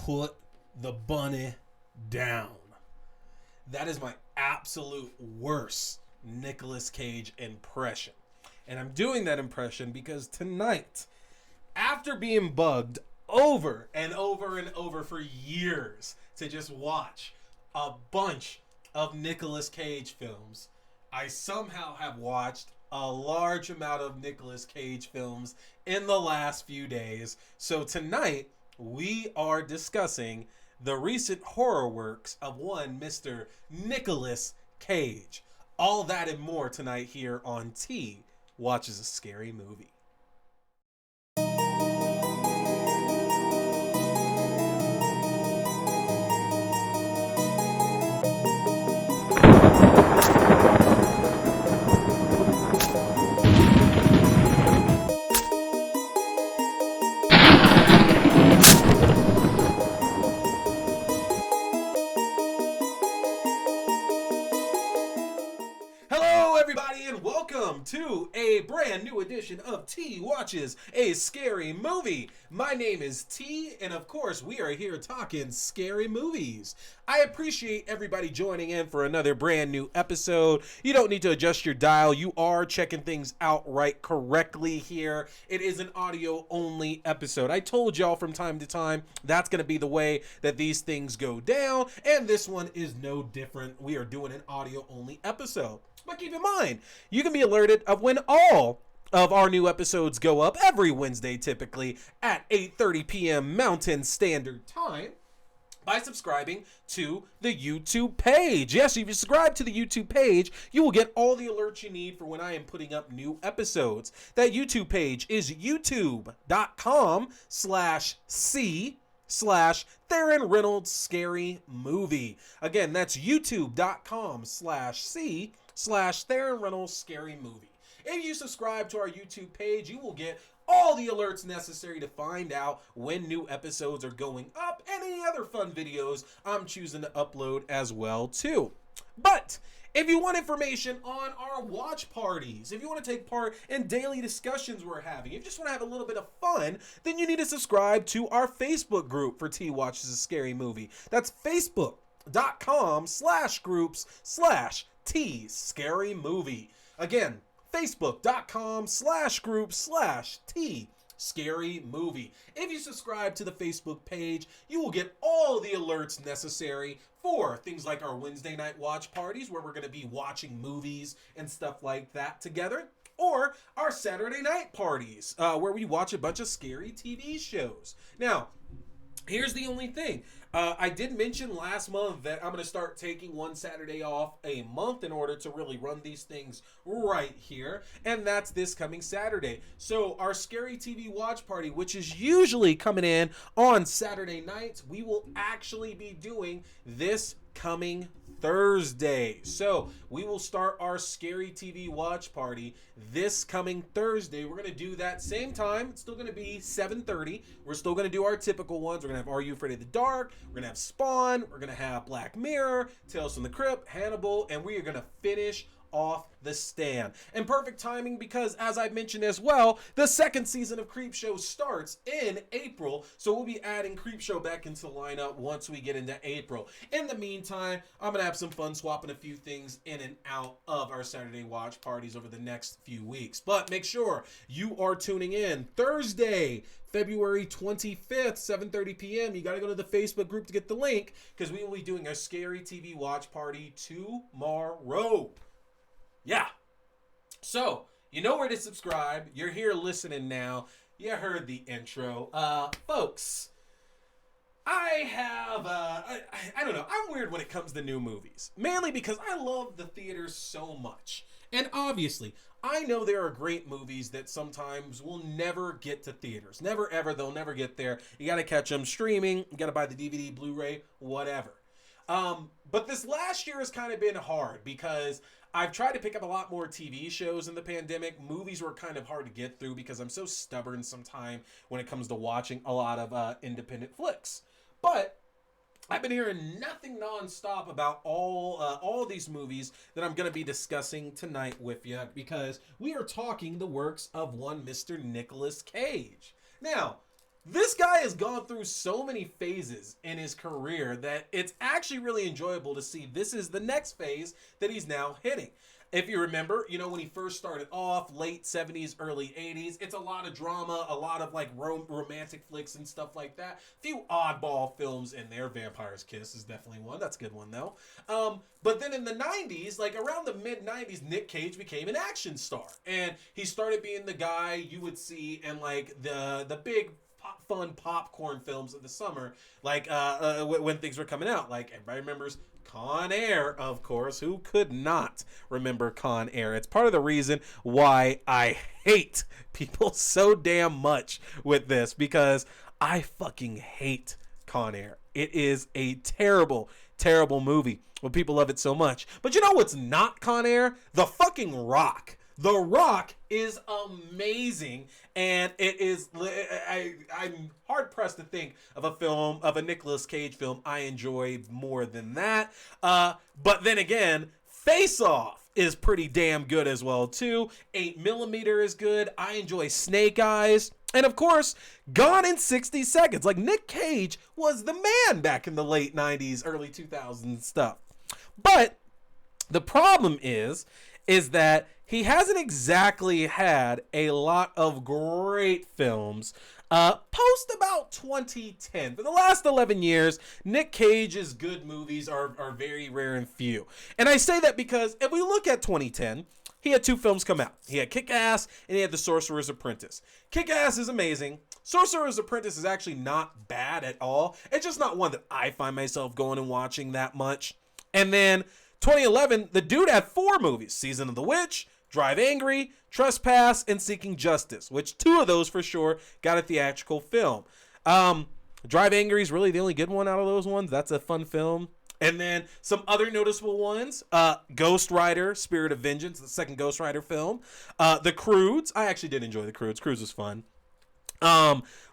put the bunny down. That is my absolute worst Nicolas Cage impression. And I'm doing that impression because tonight, after being bugged over and over and over for years to just watch a bunch of Nicolas Cage films, I somehow have watched a large amount of Nicolas Cage films in the last few days. So tonight, we are discussing the recent horror works of one Mr. Nicolas Cage. All that and more tonight here on T Watches a Scary Movie. To a brand new edition of T Watches a Scary Movie. My name is T, and of course we are here talking scary movies. I appreciate everybody joining in for another brand new episode. You don't need to adjust your dial. You are checking things out right correctly here. It is an audio only episode. I told y'all from time to time that's going to be the way that these things go down, and this one is no different. We are doing an audio only episode. But keep in mind, you can be alerted of when all of our new episodes go up every Wednesday, typically at 8:30 p.m. Mountain Standard Time, by subscribing to the YouTube page. Yes, if you subscribe to the YouTube page, you will get all the alerts you need for when I am putting up new episodes. That YouTube page is youtube.com/C/Theron Reynolds Scary Movie. Again, that's youtube.com/C/Theron Reynolds Scary Movie. If you subscribe to our YouTube page, you will get all the alerts necessary to find out when new episodes are going up and any other fun videos I'm choosing to upload as well too. But if you want information on our watch parties, if you want to take part in daily discussions we're having, if you just want to have a little bit of fun, then you need to subscribe to our Facebook group for T Watches a Scary Movie. That's facebook.com/groups/T Scary Movie. Again, facebook.com/group/T Scary Movie. If you subscribe to the Facebook page, you will get all the alerts necessary for things like our Wednesday night watch parties, where we're going to be watching movies and stuff like that together, or our Saturday night parties, where we watch a bunch of scary TV shows. Now, here's the only thing. I did mention last month that I'm going to start taking one Saturday off a month in order to really run these things right here. And that's this coming Saturday. So our Scary TV watch party, which is usually coming in on Saturday nights, we will actually be doing this coming Thursday. So we will start our Scary TV watch party this coming Thursday. We're going to do that same time. It's still going to be 7:30. We're still going to do our typical ones. We're going to have Are You Afraid of the Dark? We're going to have Spawn. We're going to have Black Mirror, Tales from the Crypt, Hannibal, and we are going to finish off The Stand. And perfect timing because, as I mentioned as well, the second season of Creepshow starts in April, so we'll be adding Creepshow back into the lineup once we get into April. In the meantime, I'm going to have some fun swapping a few things in and out of our Saturday watch parties over the next few weeks. But make sure you are tuning in Thursday, February 25th, 7:30 p.m. You got to go to the Facebook group to get the link, because we will be doing a Scary TV watch party tomorrow. Yeah. So, you know where to subscribe. You're here listening now. You heard the intro. Folks, I don't know. I'm weird when it comes to new movies. Mainly because I love the theaters so much. And obviously, I know there are great movies that sometimes will never get to theaters. Never, ever. They'll never get there. You got to catch them streaming. You got to buy the DVD, Blu-ray, whatever. But this last year has kind of been hard because I've tried to pick up a lot more TV shows in the pandemic. Movies were kind of hard to get through because I'm so stubborn sometimes when it comes to watching a lot of independent flicks. But I've been hearing nothing nonstop about all these movies that I'm going to be discussing tonight with you, because we are talking the works of one Mr. Nicolas Cage. Now, This guy has gone through so many phases in his career that it's actually really enjoyable to see this is the next phase that he's now hitting. If you remember, when he first started off, late 70s, early 80s, it's a lot of drama, a lot of like romantic flicks and stuff like that. A few oddball films in there. Vampire's Kiss is definitely one. That's a good one though. But then in the 90s, like around the mid 90s, Nic Cage became an action star. And he started being the guy you would see in like the big fun popcorn films of the summer, like when things were coming out. Like everybody remembers Con Air, of course. Who could not remember Con Air? It's part of the reason why I hate people so damn much with this, because I fucking hate Con Air. It is a terrible, terrible movie when people love it so much. But you know what's not Con Air? The fucking Rock. The Rock is amazing, and it is. I'm hard pressed to think of a Nicolas Cage film I enjoy more than that. But then again, Face Off is pretty damn good as well too. 8mm is good. I enjoy Snake Eyes. And of course, Gone in 60 Seconds. Like, Nic Cage was the man back in the late 90s, early 2000s stuff. But the problem is that he hasn't exactly had a lot of great films post about 2010. For the last 11 years, Nic Cage's good movies are very rare and few. And I say that because if we look at 2010, he had 2 films come out. He had Kick-Ass and he had The Sorcerer's Apprentice. Kick-Ass is amazing. Sorcerer's Apprentice is actually not bad at all. It's just not one that I find myself going and watching that much. And then 2011, the dude had 4 movies: Season of the Witch, Drive Angry, Trespass, and Seeking Justice, which 2 of those for sure got a theatrical film. Drive Angry is really the only good one out of those ones. That's a fun film. And then some other noticeable ones: Ghost Rider, Spirit of Vengeance, the second Ghost Rider film. The Croods. I actually did enjoy The Croods. Croods was fun.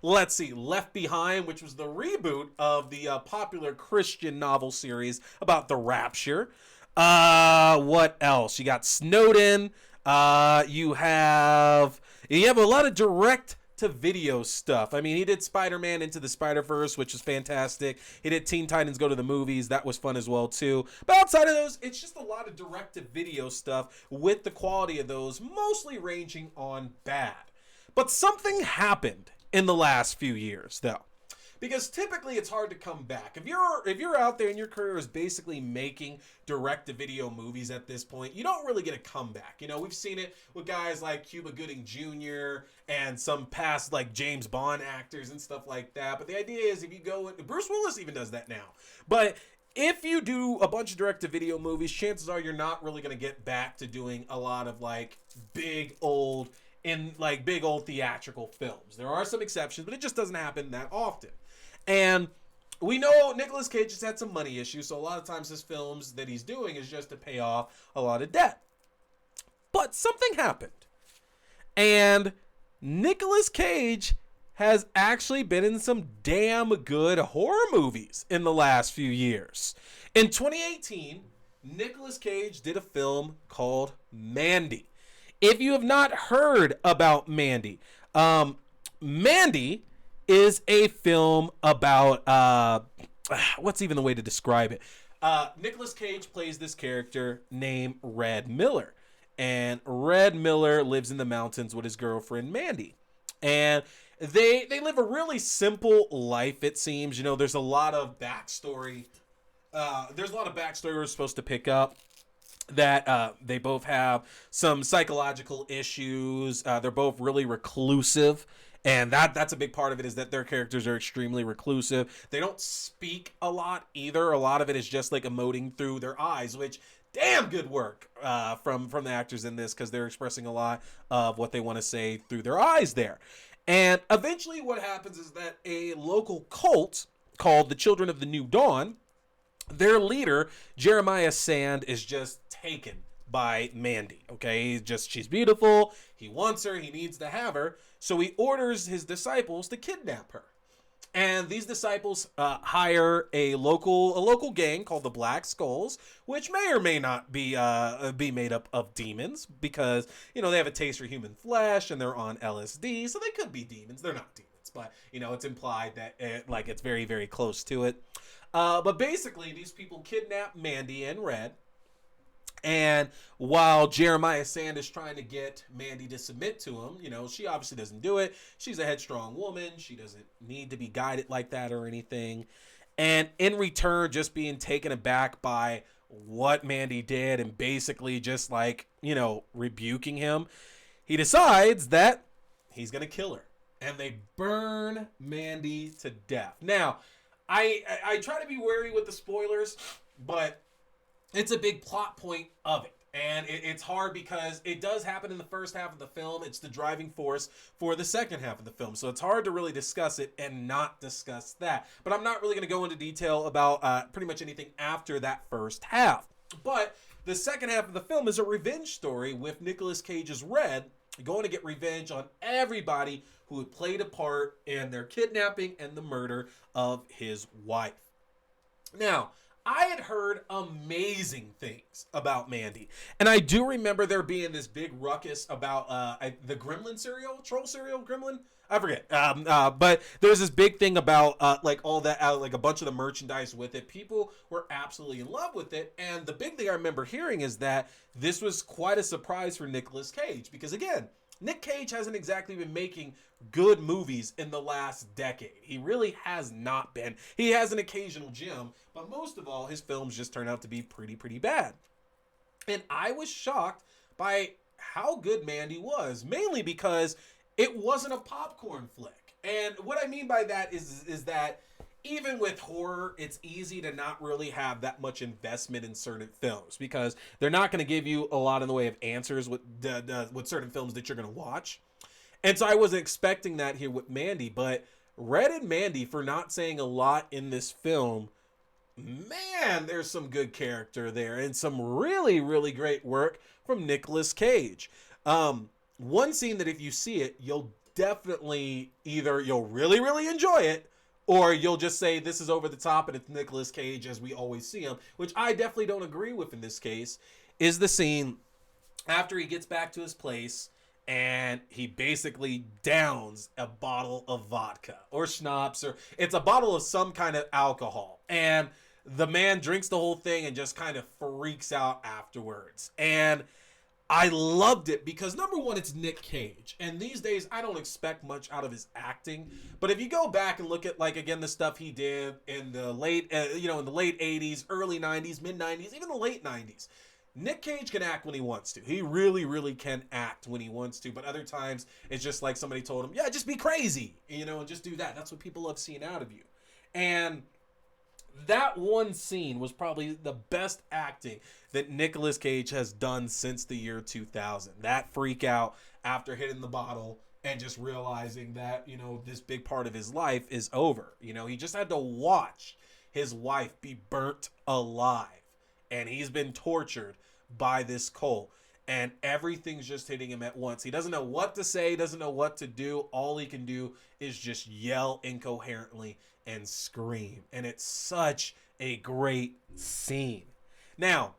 Let's see, Left Behind, which was the reboot of the popular Christian novel series about the Rapture. What else? You got Snowden. You have a lot of direct to video stuff. I mean, he did Spider-Man Into the Spider-Verse, which is fantastic. He did Teen Titans Go to the Movies. That was fun as well too. But outside of those, it's just a lot of direct to video stuff, with the quality of those mostly ranging on bad. But something happened in the last few years, though, because typically it's hard to come back. If you're out there and your career is basically making direct-to-video movies at this point, you don't really get a comeback. We've seen it with guys like Cuba Gooding Jr. and some past like James Bond actors and stuff like that. But the idea is, if you go, Bruce Willis even does that now. But if you do a bunch of direct-to-video movies, chances are you're not really going to get back to doing a lot of like big old theatrical films. There are some exceptions, but it just doesn't happen that often. And we know Nicolas Cage has had some money issues, so a lot of times his films that he's doing is just to pay off a lot of debt. But something happened, and Nicolas Cage has actually been in some damn good horror movies in the last few years. In 2018, Nicolas Cage did a film called Mandy. If you have not heard about Mandy, Mandy is a film about, what's even the way to describe it? Nicolas Cage plays this character named Red Miller. And Red Miller lives in the mountains with his girlfriend, Mandy. And they live a really simple life, it seems. There's a lot of backstory. We're supposed to pick up. That they both have some psychological issues. They're both really reclusive. And that's a big part of it, is that their characters are extremely reclusive. They don't speak a lot either. A lot of it is just like emoting through their eyes, which damn good work from the actors in this, because they're expressing a lot of what they want to say through their eyes there. And eventually what happens is that a local cult called the Children of the New Dawn, their leader, Jeremiah Sand, is just taken by Mandy. Okay, she's beautiful. He wants her. He needs to have her. So he orders his disciples to kidnap her. And these disciples hire a local gang called the Black Skulls, which may or may not be made up of demons, because they have a taste for human flesh and they're on LSD, so they could be demons. They're not demons. violence, but it's implied that it's very, very close to it. But basically, these people kidnap Mandy and Red. And while Jeremiah Sand is trying to get Mandy to submit to him, she obviously doesn't do it. She's a headstrong woman. She doesn't need to be guided like that or anything. And in return, just being taken aback by what Mandy did and basically just rebuking him, he decides that he's going to kill her. And they burn Mandy to death. Now, I try to be wary with the spoilers, but it's a big plot point of it. And it's hard because it does happen in the first half of the film. It's the driving force for the second half of the film. So it's hard to really discuss it and not discuss that. But I'm not really going to go into detail about pretty much anything after that first half. But the second half of the film is a revenge story with Nicolas Cage's Red going to get revenge on everybody who had played a part in their kidnapping and the murder of his wife. Now, I had heard amazing things about Mandy. And I do remember there being this big ruckus about the Gremlin cereal, troll cereal, Gremlin? I forget. But there's this big thing about all that, a bunch of the merchandise with it. People were absolutely in love with it. And the big thing I remember hearing is that this was quite a surprise for Nicolas Cage. Because again, Nic Cage hasn't exactly been making good movies in the last decade. He really has not been. He has an occasional gem, but most of all, his films just turn out to be pretty bad. And I was shocked by how good Mandy was, mainly because it wasn't a popcorn flick. And what I mean by that is that even with horror, it's easy to not really have that much investment in certain films because they're not going to give you a lot in the way of answers with certain films that you're going to watch. And so I wasn't expecting that here with Mandy, but Red and Mandy, for not saying a lot in this film, man, there's some good character there and some really, really great work from Nicolas Cage. One scene that if you see it, you'll definitely you'll really, really enjoy it, or you'll just say this is over the top and it's Nicolas Cage as we always see him, which I definitely don't agree with in this case, is the scene after he gets back to his place and he basically downs a bottle of vodka or schnapps, or it's a bottle of some kind of alcohol. And the man drinks the whole thing and just kind of freaks out afterwards. And I loved it because, number one, it's Nic Cage. And these days, I don't expect much out of his acting. But if you go back and look at, again, the stuff he did in the late, in the late 80s, early 90s, mid 90s, even the late 90s, Nic Cage can act when he wants to. He really, really can act when he wants to. But other times, it's just like somebody told him, yeah, just be crazy, and just do that. That's what people love seeing out of you. And that one scene was probably the best acting that Nicolas Cage has done since the year 2000. That freak out after hitting the bottle and just realizing that, this big part of his life is over. He just had to watch his wife be burnt alive. And he's been tortured by this cult. And everything's just hitting him at once. He doesn't know what to say, doesn't know what to do. All he can do is just yell incoherently and scream. And it's such a great scene. Now,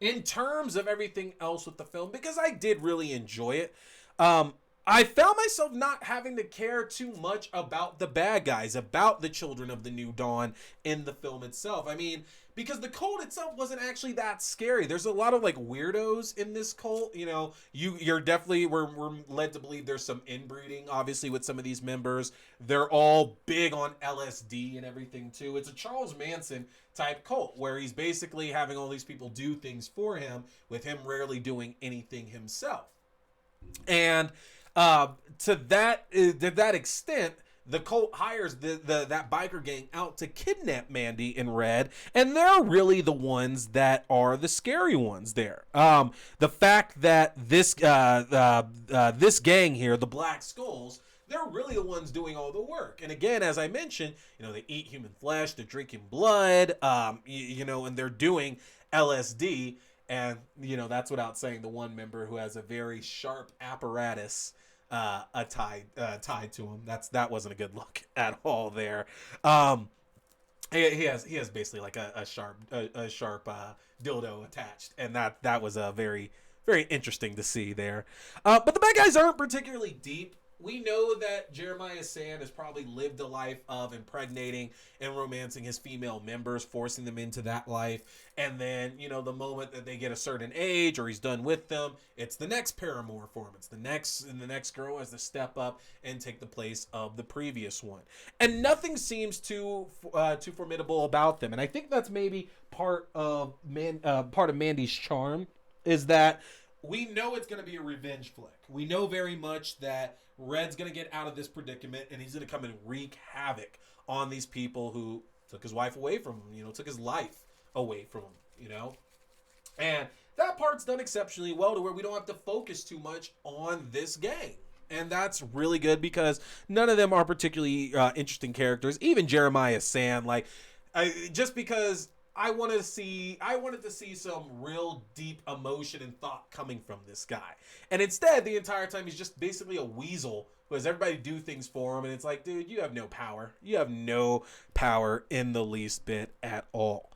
in terms of everything else with the film, because I did really enjoy it, I found myself not having to care too much about the bad guys, about the Children of the New Dawn in the film itself. I mean, because the cult itself wasn't actually that scary. There's a lot of weirdos in this cult. You're definitely, we're led to believe there's some inbreeding, obviously, with some of these members. They're all big on LSD and everything too. It's a Charles Manson type cult where he's basically having all these people do things for him, with him rarely doing anything himself. And to that extent, the cult hires that biker gang out to kidnap Mandy and Red, and they're really the ones that are the scary ones there. The fact that this gang here, the Black Skulls, they're really the ones doing all the work. And again, as I mentioned, they eat human flesh, they're drinking blood, and they're doing LSD. And, that's without saying the one member who has a very sharp apparatus tied to him. That wasn't a good look at all there. He has basically a sharp dildo attached, and that was a very, very interesting to see there. But the bad guys aren't particularly deep. we know that Jeremiah Sand has probably lived a life of impregnating and romancing his female members, forcing them into that life. And then, the moment that they get a certain age or he's done with them, it's the next paramour for him. It's the next girl has to step up and take the place of the previous one. And nothing seems too formidable about them. And I think that's maybe part of Mandy's charm, is that we know it's going to be a revenge flick. We know very much that Red's going to get out of this predicament, and he's going to come and wreak havoc on these people who took his wife away from him, took his life away from him, And that part's done exceptionally well to where we don't have to focus too much on this gang. And that's really good because none of them are particularly interesting characters. Even Jeremiah Sand, just because I wanted to see some real deep emotion and thought coming from this guy. And instead, the entire time, he's just basically a weasel who has everybody do things for him. And it's like, dude, you have no power. You have no power in the least bit at all.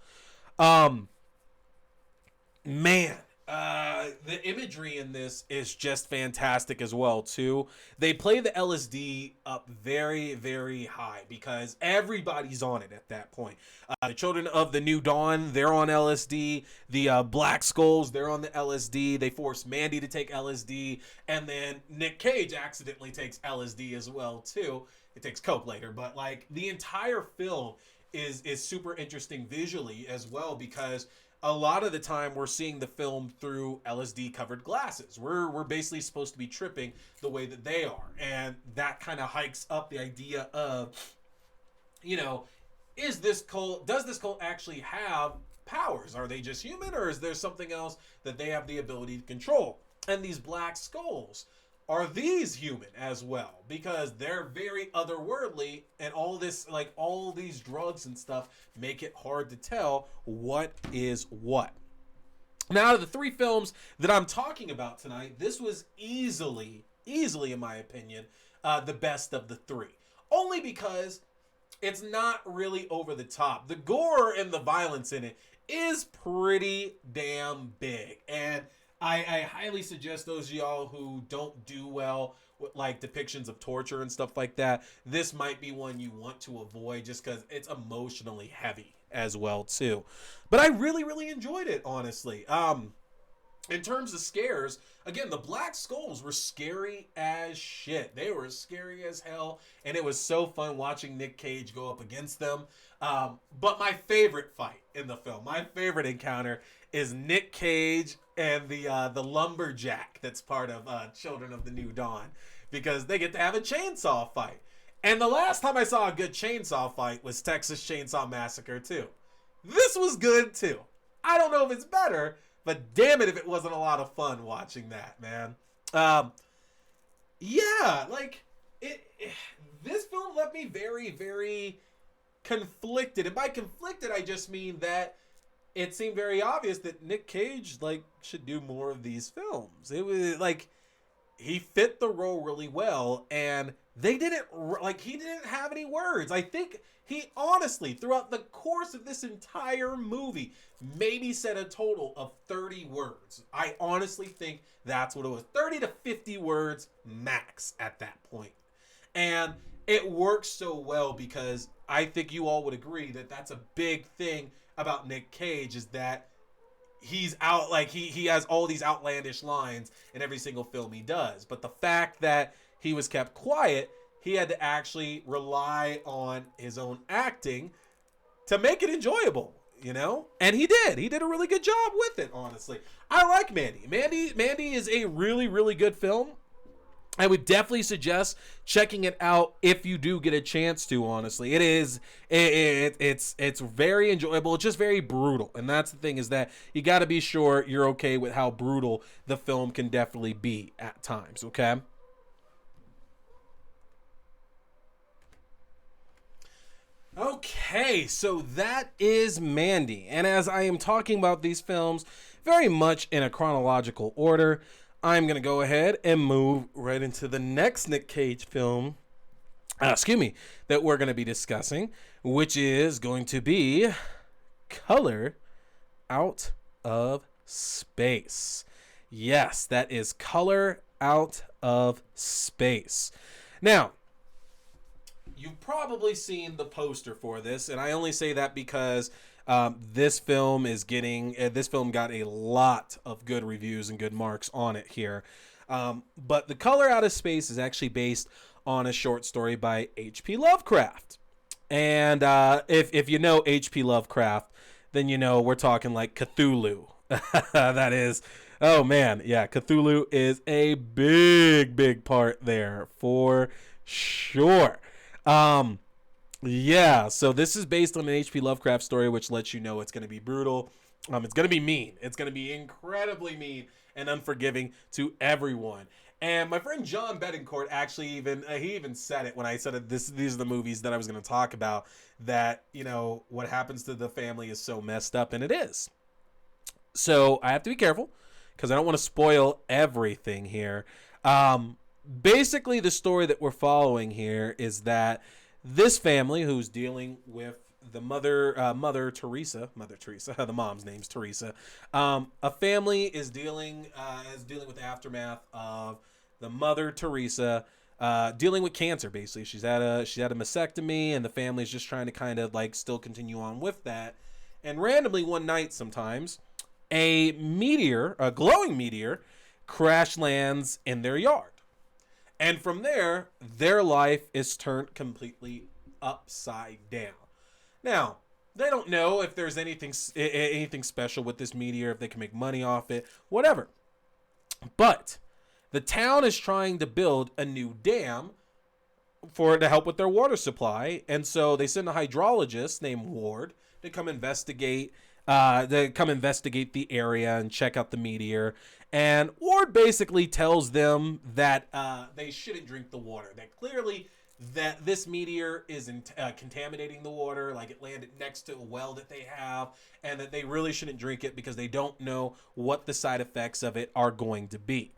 The imagery in this is just fantastic as well, too. They play the LSD up very, very high because everybody's on it at that point. The Children of the New Dawn, they're on LSD. The Black Skulls, they're on the LSD. They force Mandy to take LSD. And then Nic Cage accidentally takes LSD as well, too. It takes coke later. But, the entire film is super interesting visually as well because a lot of the time we're seeing the film through LSD covered glasses. We're basically supposed to be tripping the way that they are. And that kind of hikes up the idea of, does this cult actually have powers? Are they just human, or is there something else that they have the ability to control? And these Black Skulls, are these human as well? Because they're very otherworldly, and all these drugs and stuff make it hard to tell what is what. Now, out of the three films that I'm talking about tonight, this was easily, in my opinion, the best of the three. Only because it's not really over the top. The gore and the violence in it is pretty damn big. And I highly suggest those of y'all who don't do well with depictions of torture and stuff like that, this might be one you want to avoid just because it's emotionally heavy as well too. But I really, really enjoyed it, honestly. In terms of scares, again, the Black Skulls were scary as shit. They were scary as hell, and it was so fun watching Nic Cage go up against them. But my favorite fight in the film, my favorite encounter, is Nic Cage and the lumberjack that's part of Children of the New Dawn, because they get to have a chainsaw fight. And the last time I saw a good chainsaw fight was Texas Chainsaw Massacre 2. This was good too. I don't know if it's better, but damn it if it wasn't a lot of fun watching that, man. This film left me very, very conflicted. And by conflicted, I just mean that it seemed very obvious that Nic Cage should do more of these films. It was he fit the role really well, and he didn't have any words. I think he honestly, throughout the course of this entire movie, maybe said a total of 30 words. I honestly think that's what it was. 30 to 50 words max at that point. And it works so well because I think you all would agree that that's a big thing about Nic Cage, is that he's out, he has all these outlandish lines in every single film he does. But the fact that he was kept quiet, he had to actually rely on his own acting to make it enjoyable, And he did. He did a really good job with it, honestly. I like Mandy. Mandy is a really, really good film. I would definitely suggest checking it out if you do get a chance to, honestly. It's very enjoyable. It's just very brutal. And that's the thing, is that you got to be sure you're okay with how brutal the film can definitely be at times, okay? Okay, so that is Mandy. And as I am talking about these films very much in a chronological order, I'm going to go ahead and move right into the next Nic Cage film, that we're going to be discussing, which is going to be Color Out of Space. Yes, that is Color out of space. Now, you've probably seen the poster for this, and I only say that because this film got a lot of good reviews and good marks on it here. But The Color Out of Space is actually based on a short story by H.P. Lovecraft. And if you know H.P. Lovecraft, then you know we're talking like Cthulhu. That is, oh man, yeah, Cthulhu is a big part there for sure. Yeah, so this is based on an H.P. Lovecraft story, which lets you know it's going to be brutal. It's going to be mean. It's going to be incredibly mean and unforgiving to everyone. And my friend John Betancourt actually even said it when I said it, these are the movies that I was going to talk about, that, you know, what happens to the family is so messed up, and it is. So I have to be careful because I don't want to spoil everything here. Basically, the story that we're following here is that this family, who's dealing with the mother Teresa, the mom's name's Teresa. A family is dealing with the aftermath of the mother Teresa dealing with cancer. Basically, she's had a mastectomy, and the family's just trying to kind of like still continue on with that. And randomly one night, sometimes a glowing meteor, crash lands in their yard. And from there, their life is turned completely upside down. Now, they don't know if there's anything special with this meteor, if they can make money off it, whatever. But the town is trying to build a new dam to help with their water supply. And so they send a hydrologist named Ward to come investigate the area and check out the meteor. And Ward basically tells them that they shouldn't drink the water. That clearly that this meteor is contaminating the water, like it landed next to a well that they have, and that they really shouldn't drink it because they don't know what the side effects of it are going to be.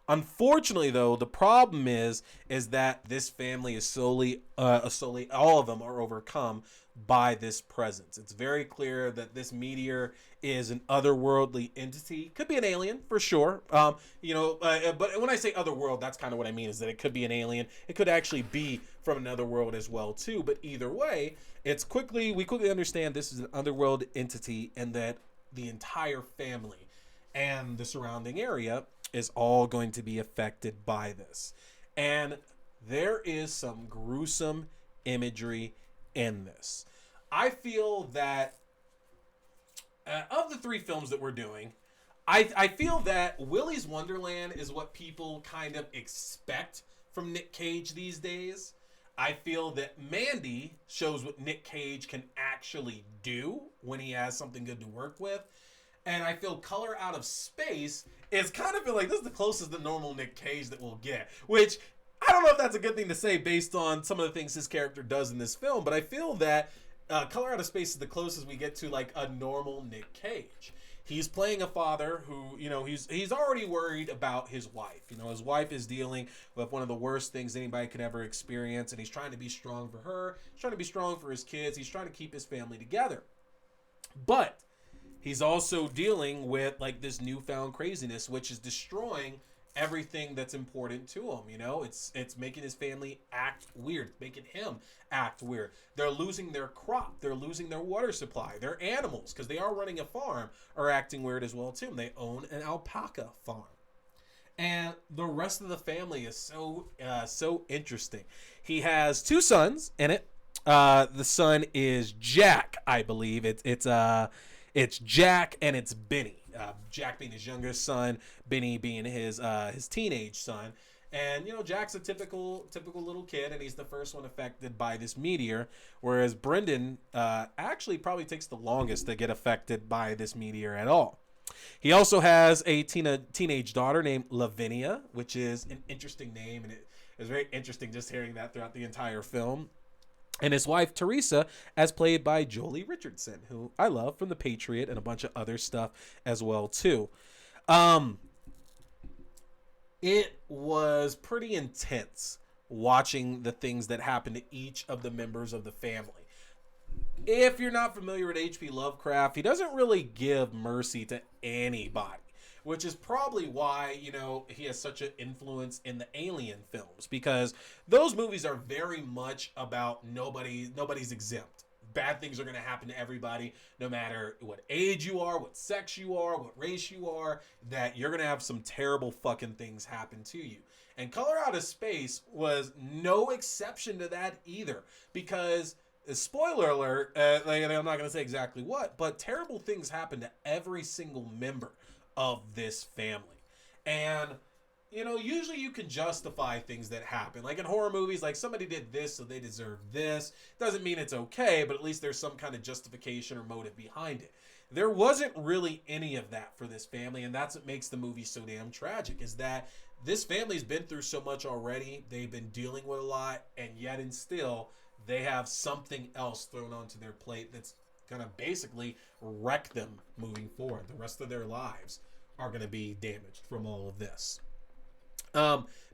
Unfortunately, though, the problem is that this family is solely all of them are overcome by this presence. It's very clear that this meteor is an otherworldly entity. Could be an alien for sure. But when I say otherworld, that's kind of what I mean, is that it could be an alien. It could actually be from another world as well too. But either way, we quickly understand this is an otherworld entity, and that the entire family and the surrounding area is all going to be affected by this. And there is some gruesome imagery in this. I feel that of the three films that we're doing, I feel that Willy's Wonderland is what people kind of expect from Nic Cage these days. I feel that Mandy shows what Nic Cage can actually do when he has something good to work with. And I feel Color Out of Space is kind of feel like this is the closest to normal Nic Cage that we'll get, which I don't know if that's a good thing to say based on some of the things his character does in this film, but I feel that Color Out of Space is the closest we get to like a normal Nic Cage. He's playing a father who, he's already worried about his wife. His wife is dealing with one of the worst things anybody could ever experience, and he's trying to be strong for her. He's trying to be strong for his kids. He's trying to keep his family together. But he's also dealing with like this newfound craziness, which is destroying everything that's important to him. It's making his family act weird. It's making him act weird. They're losing their crop. They're losing their water supply. Their animals, because they are running a farm, are acting weird as well too. They own an alpaca farm. And the rest of the family is so interesting. He has two sons in it. The son is Jack, I believe. It's Jack and it's Benny. Jack being his youngest son, Benny being his teenage son. And Jack's a typical little kid, and he's the first one affected by this meteor, whereas Brendan actually probably takes the longest to get affected by this meteor at all. He also has a teenage daughter named Lavinia, which is an interesting name, and it is very interesting just hearing that throughout the entire film. And his wife, Teresa, as played by Jolie Richardson, who I love from The Patriot and a bunch of other stuff as well, too. It was pretty intense watching the things that happened to each of the members of the family. If you're not familiar with H.P. Lovecraft, he doesn't really give mercy to anybody. which is probably why, you know, he has such an influence in the Alien films, because those movies are very much about nobody's exempt. Bad things are going to happen to everybody, no matter what age you are, what sex you are, what race you are, that you're going to have some terrible fucking things happen to you. And Color Out of Space was no exception to that either, because, spoiler alert, like, I'm not going to say exactly what, but terrible things happen to every single member of this family. And, you know, usually you can justify things that happen. Like in horror movies, like somebody did this, so they deserve this. Doesn't mean it's okay, but at least there's some kind of justification or motive behind it. There wasn't really any of that for this family, and that's what makes the movie so damn tragic, is that this family's been through so much already. They've been dealing with a lot, and yet and still, they have something else thrown onto their plate that's going to basically wreck them moving forward. The rest of their lives are going to be damaged from all of this.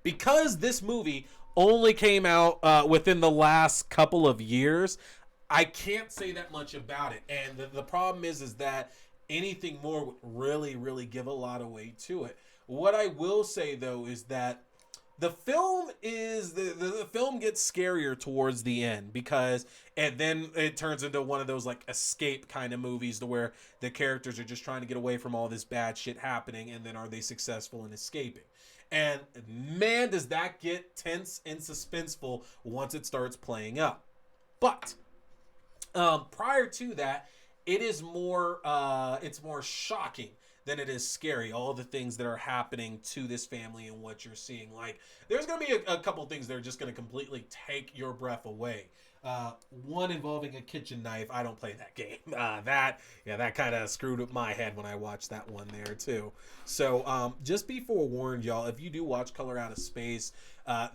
Because this movie only came out within the last couple of years, I can't say that much about it. And the problem is that anything more would really, really give a lot away to it. What I will say, though, is that the film the film gets scarier towards the end, because and then it turns into one of those like escape kind of movies to where the characters are just trying to get away from all this bad shit happening, and then are they successful in escaping? And man, does that get tense and suspenseful once it starts playing up. But prior to that, it's more shocking than it is scary, all the things that are happening to this family and what you're seeing. Like, there's going to be a couple things that are just going to completely take your breath away. One involving a kitchen knife. I don't play that game. That kind of screwed up my head when I watched that one there too. So just be forewarned, y'all, if you do watch Color Out of Space,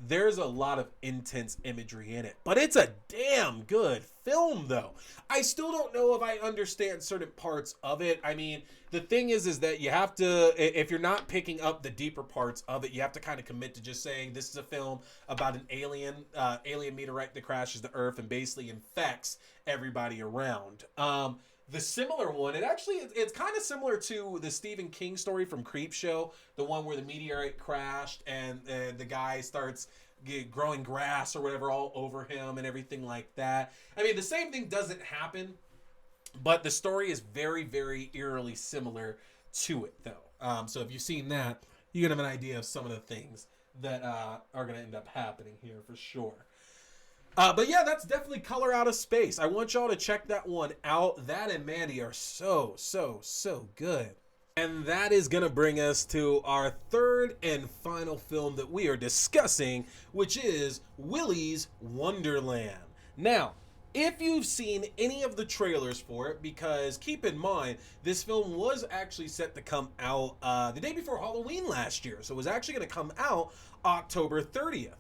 there's a lot of intense imagery in it, but it's a damn good film, though. I still don't know if I understand certain parts of it. I mean, the thing is that you have to, if you're not picking up the deeper parts of it, you have to kind of commit to just saying this is a film about an alien meteorite that crashes the Earth and basically infects everybody around. The similar one, it's kind of similar to the Stephen King story from Creepshow, the one where the meteorite crashed and the guy starts growing grass or whatever all over him and everything like that. I mean, the same thing doesn't happen, but the story is very, very eerily similar to it, though. So if you've seen that, you can have an idea of some of the things that are going to end up happening here for sure. But yeah, that's definitely Color Out of Space. I want y'all to check that one out. That and Mandy are so good. And that is going to bring us to our third and final film that we are discussing, which is Willy's Wonderland. Now, if you've seen any of the trailers for it, because keep in mind, this film was actually set to come out the day before Halloween last year. So it was actually going to come out October 30th.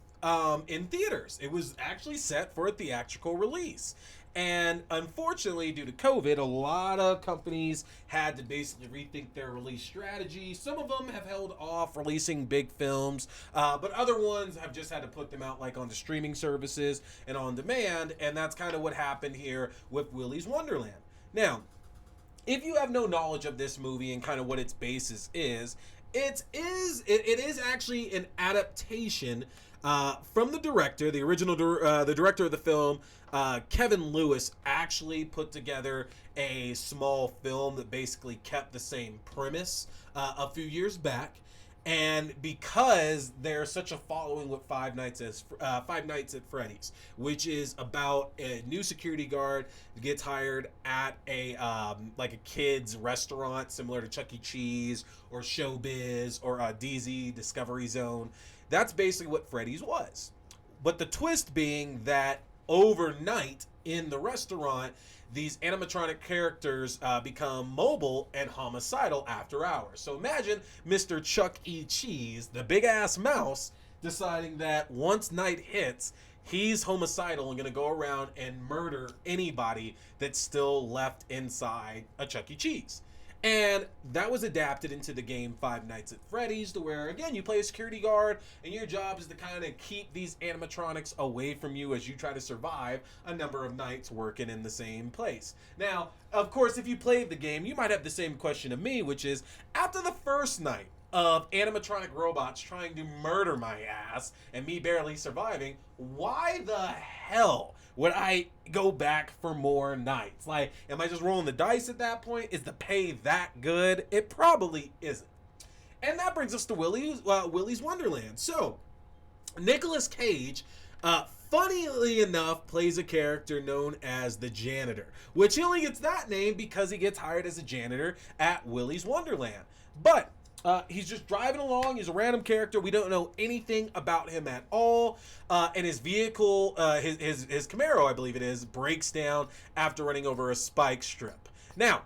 In theaters. It was actually set for a theatrical release. And unfortunately, due to COVID, a lot of companies had to basically rethink their release strategy. Some of them have held off releasing big films, but other ones have just had to put them out like on the streaming services and on demand. And that's kind of what happened here with Willy's Wonderland. Now, if you have no knowledge of this movie and kind of what its basis is, it is actually an adaptation from the director, the director of the film, Kevin Lewis, actually put together a small film that basically kept the same premise a few years back. And because there's such a following with Five Nights at Freddy's, which is about a new security guard who gets hired at a kid's restaurant similar to Chuck E. Cheese or Showbiz or DZ Discovery Zone. That's basically what Freddy's was. But the twist being that overnight in the restaurant, these animatronic characters become mobile and homicidal after hours. So imagine Mr. Chuck E. Cheese, the big-ass mouse, deciding that once night hits, he's homicidal and going to go around and murder anybody that's still left inside a Chuck E. Cheese. And that was adapted into the game Five Nights at Freddy's, to where, again, you play a security guard, and your job is to kind of keep these animatronics away from you as you try to survive a number of nights working in the same place. Now, of course, if you played the game, you might have the same question of me, which is, after the first night of animatronic robots trying to murder my ass and me barely surviving, why the hell would I go back for more nights? Like, am I just rolling the dice at that point? Is the pay that good? It probably isn't. And that brings us to Willy's Wonderland. So, Nicolas Cage, funnily enough, plays a character known as the janitor, which he only gets that name because he gets hired as a janitor at Willy's Wonderland. But he's just driving along. He's a random character. We don't know anything about him at all. And his vehicle, his Camaro, I believe it is, breaks down after running over a spike strip. Now,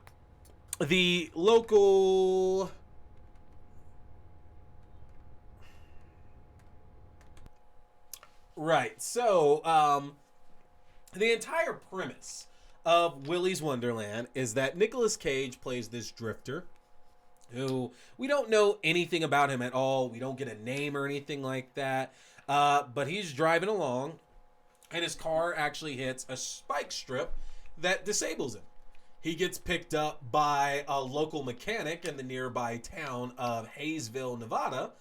the local... Right, so, the entire premise of Willy's Wonderland is that Nicolas Cage plays this drifter who we don't know anything about him at all. We don't get a name or anything like that. But he's driving along, and his car actually hits a spike strip that disables him. He gets picked up by a local mechanic in the nearby town of Hayesville, Nevada.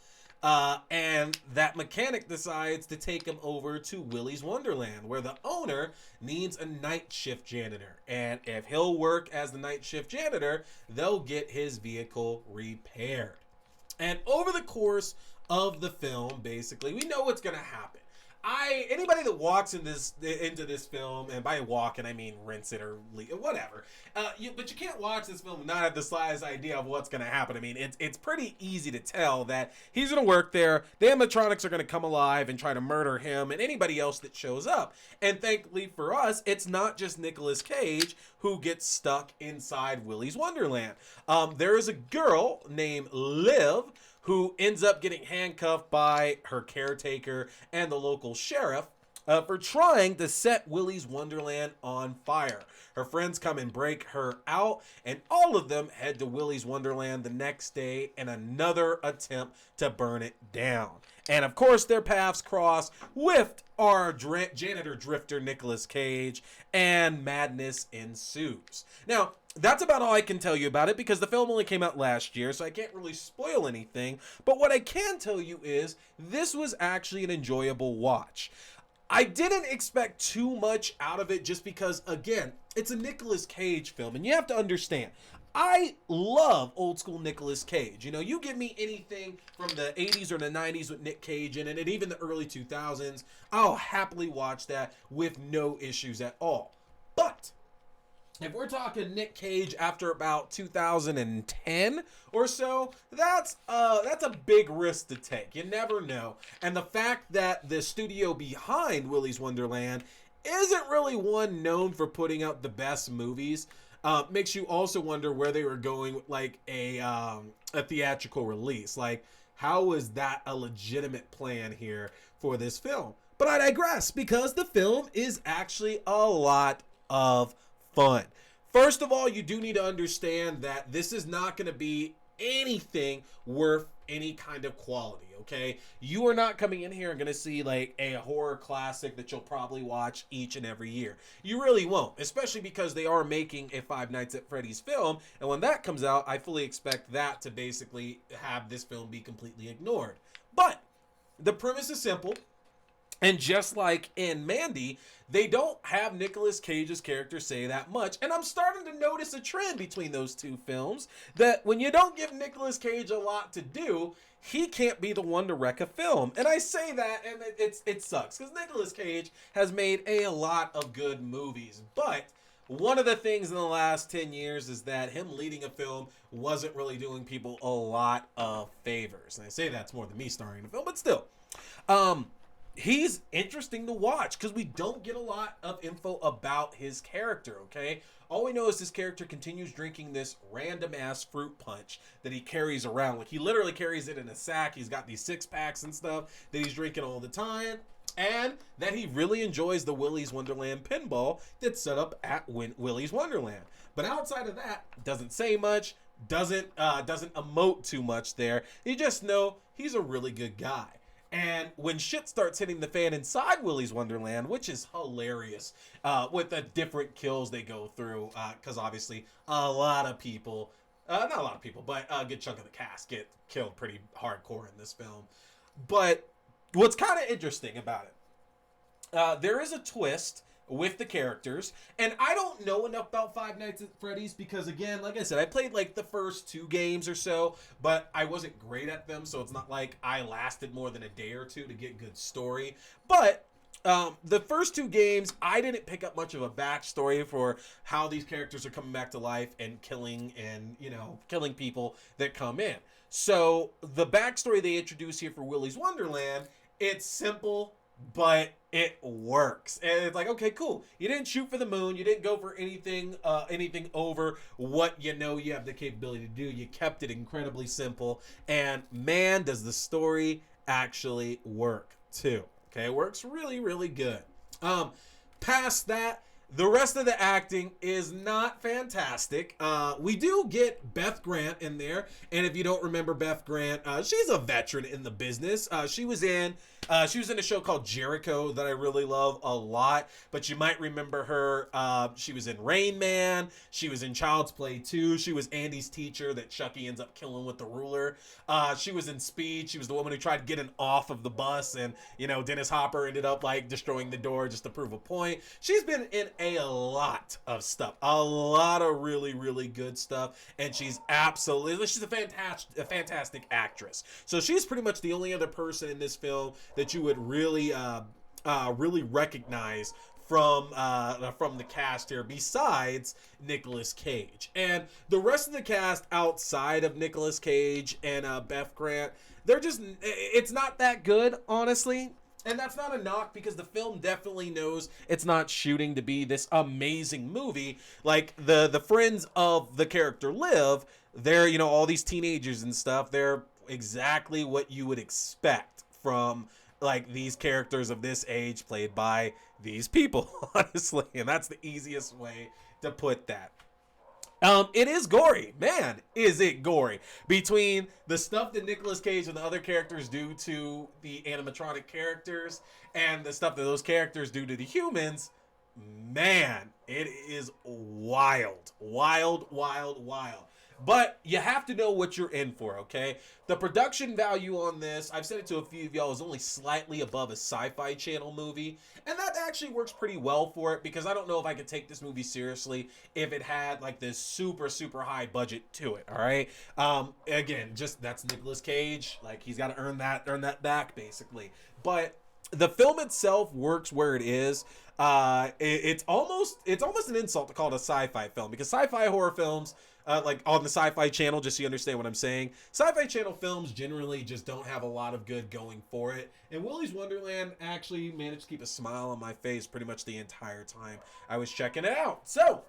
And that mechanic decides to take him over to Willy's Wonderland, where the owner needs a night shift janitor. And if he'll work as the night shift janitor, they'll get his vehicle repaired. And over the course of the film, basically, we know what's going to happen. Anybody that walks into this film, and by walking I mean rinse it or whatever, but you can't watch this film and not have the slightest idea of what's going to happen. I mean, it's pretty easy to tell that he's going to work there. The animatronics are going to come alive and try to murder him and anybody else that shows up. And thankfully for us, it's not just Nicolas Cage who gets stuck inside Willy's Wonderland. There is a girl named Liv who ends up getting handcuffed by her caretaker and the local sheriff for trying to set Willy's Wonderland on fire. Her friends come and break her out, and all of them head to Willy's Wonderland the next day in another attempt to burn it down. And of course, their paths cross with our janitor drifter Nicolas Cage, and madness ensues. Now, that's about all I can tell you about it because the film only came out last year, so I can't really spoil anything. But what I can tell you is this was actually an enjoyable watch. I didn't expect too much out of it just because, again, it's a Nicolas Cage film, and you have to understand, I love old school Nicolas Cage. You know, you give me anything from the 80s or the 90s with Nic Cage in it, and even the early 2000s, I'll happily watch that with no issues at all. But if we're talking Nic Cage after about 2010 or so, that's a big risk to take. You never know. And the fact that the studio behind Willy's Wonderland isn't really one known for putting out the best movies makes you also wonder where they were going with like a theatrical release. Like, how was that a legitimate plan here for this film? But I digress, because the film is actually a lot of fun. First of all, you do need to understand that this is not going to be anything worth any kind of quality, okay? You are not coming in here and going to see like a horror classic that you'll probably watch each and every year. You really won't, especially because they are making a Five Nights at Freddy's film, and when that comes out, I fully expect that to basically have this film be completely ignored. But the premise is simple. And just like in Mandy, they don't have Nicolas Cage's character say that much. And I'm starting to notice a trend between those two films that when you don't give Nicolas Cage a lot to do, he can't be the one to wreck a film. And I say that, and it sucks, because Nicolas Cage has made a lot of good movies. But one of the things in the last 10 years is that him leading a film wasn't really doing people a lot of favors. And I say that's more than me starring in a film, but still. He's interesting to watch because we don't get a lot of info about his character, okay? All we know is this character continues drinking this random-ass fruit punch that he carries around. Like, he literally carries it in a sack. He's got these six-packs and stuff that he's drinking all the time. And that he really enjoys the Willy's Wonderland pinball that's set up at Willy's Wonderland. But outside of that, doesn't say much, doesn't emote too much there. You just know he's a really good guy. And when shit starts hitting the fan inside Willy's Wonderland, which is hilarious, with the different kills they go through, because obviously a lot of people, not a lot of people, but a good chunk of the cast get killed pretty hardcore in this film. But what's kind of interesting about it, there is a twist with the characters, and I don't know enough about Five Nights at Freddy's because, again, like I said, I played like the first 2 games or so, but I wasn't great at them, so it's not like I lasted more than a day or two to get good story. But the first 2 games, I didn't pick up much of a backstory for how these characters are coming back to life and killing people that come in. So the backstory they introduce here for Willy's Wonderland, it's simple, but it works. And it's like, okay, cool. You didn't shoot for the moon. You didn't go for anything over what you know you have the capability to do. You kept it incredibly simple. And man, does the story actually work too. Okay, it works really, really good. Past that, the rest of the acting is not fantastic. We do get Beth Grant in there, and if you don't remember Beth Grant, she's a veteran in the business. She was in a show called Jericho that I really love a lot, but you might remember her. She was in Rain Man. She was in Child's Play 2. She was Andy's teacher that Chucky ends up killing with the ruler. She was in Speed. She was the woman who tried getting off of the bus, and Dennis Hopper ended up like destroying the door just to prove a point. She's been in a lot of stuff, a lot of really, really good stuff, and she's a fantastic actress. So she's pretty much the only other person in this film that you would really recognize from the cast here besides Nicolas Cage. And the rest of the cast outside of Nicolas Cage and Beth Grant, it's not that good, honestly. And that's not a knock because the film definitely knows it's not shooting to be this amazing movie. Like the friends of the character Liv, they're, all these teenagers and stuff, they're exactly what you would expect from like these characters of this age played by these people, honestly. And that's the easiest way to put that. It is gory. Man, is it gory. Between the stuff that Nicolas Cage and the other characters do to the animatronic characters and the stuff that those characters do to the humans, man, it is wild. Wild, wild, wild. But you have to know what you're in for, okay? The production value on this, I've said it to a few of y'all, is only slightly above a Sci-Fi Channel movie. And that actually works pretty well for it because I don't know if I could take this movie seriously if it had like this super, super high budget to it, all right? Again, that's Nicolas Cage. Like, he's got to earn that back, basically. But the film itself works where it is. It's almost an insult to call it a sci-fi film because sci-fi horror films, like on the Sci-Fi Channel, just so you understand what I'm saying, Sci-Fi Channel films generally just don't have a lot of good going for it. And Willy's Wonderland actually managed to keep a smile on my face pretty much the entire time I was checking it out. So,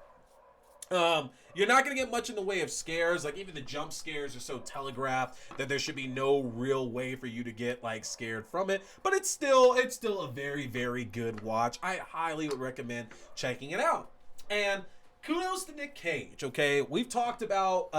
you're not going to get much in the way of scares. Like, even the jump scares are so telegraphed that there should be no real way for you to get, like, scared from it. But it's still a very, very good watch. I highly would recommend checking it out. And kudos to Nic Cage, okay? We talked about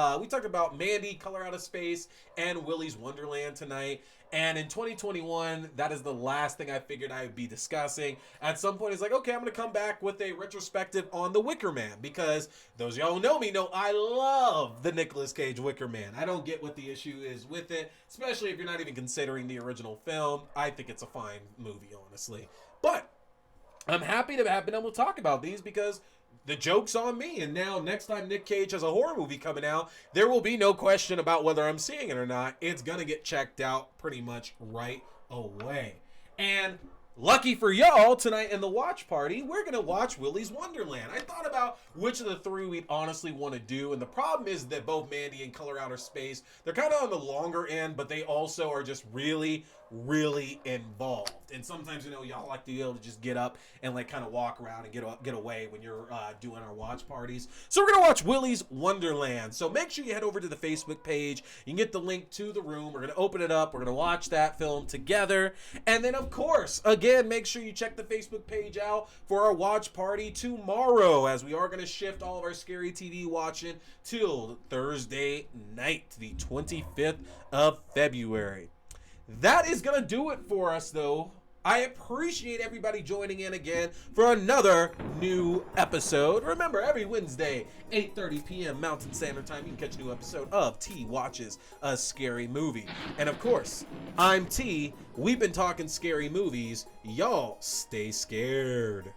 Mandy, Color Out of Space, and Willy's Wonderland tonight. And in 2021, that is the last thing I figured I would be discussing. At some point, it's like, okay, I'm going to come back with a retrospective on The Wicker Man. Because those of y'all who know me know I love the Nicolas Cage Wicker Man. I don't get what the issue is with it, especially if you're not even considering the original film. I think it's a fine movie, honestly. But I'm happy to have been able to talk about these because the joke's on me, and now next time Nic Cage has a horror movie coming out, there will be no question about whether I'm seeing it or not. It's gonna get checked out pretty much right away. And lucky for y'all, tonight in the watch party, we're gonna watch Willy's Wonderland. I thought about which of the 3 we'd honestly want to do, and the problem is that both Mandy and Color Outer Space, they're kind of on the longer end, but they also are just really, really involved. And sometimes, y'all like to be able to just get up and like kind of walk around and get away when you're doing our watch parties. So we're gonna watch Willy's Wonderland. So make sure you head over to the Facebook page. You can get the link to the room. We're gonna open it up. We're gonna watch that film together. And then, of course, again, make sure you check the Facebook page out for our watch party tomorrow, as we are gonna shift all of our scary TV watching till Thursday night, the 25th of February. That is going to do it for us, though. I appreciate everybody joining in again for another new episode. Remember, every Wednesday, 8:30 p.m. Mountain Standard Time, you can catch a new episode of T Watches a Scary Movie. And of course, I'm T. We've been talking scary movies. Y'all stay scared.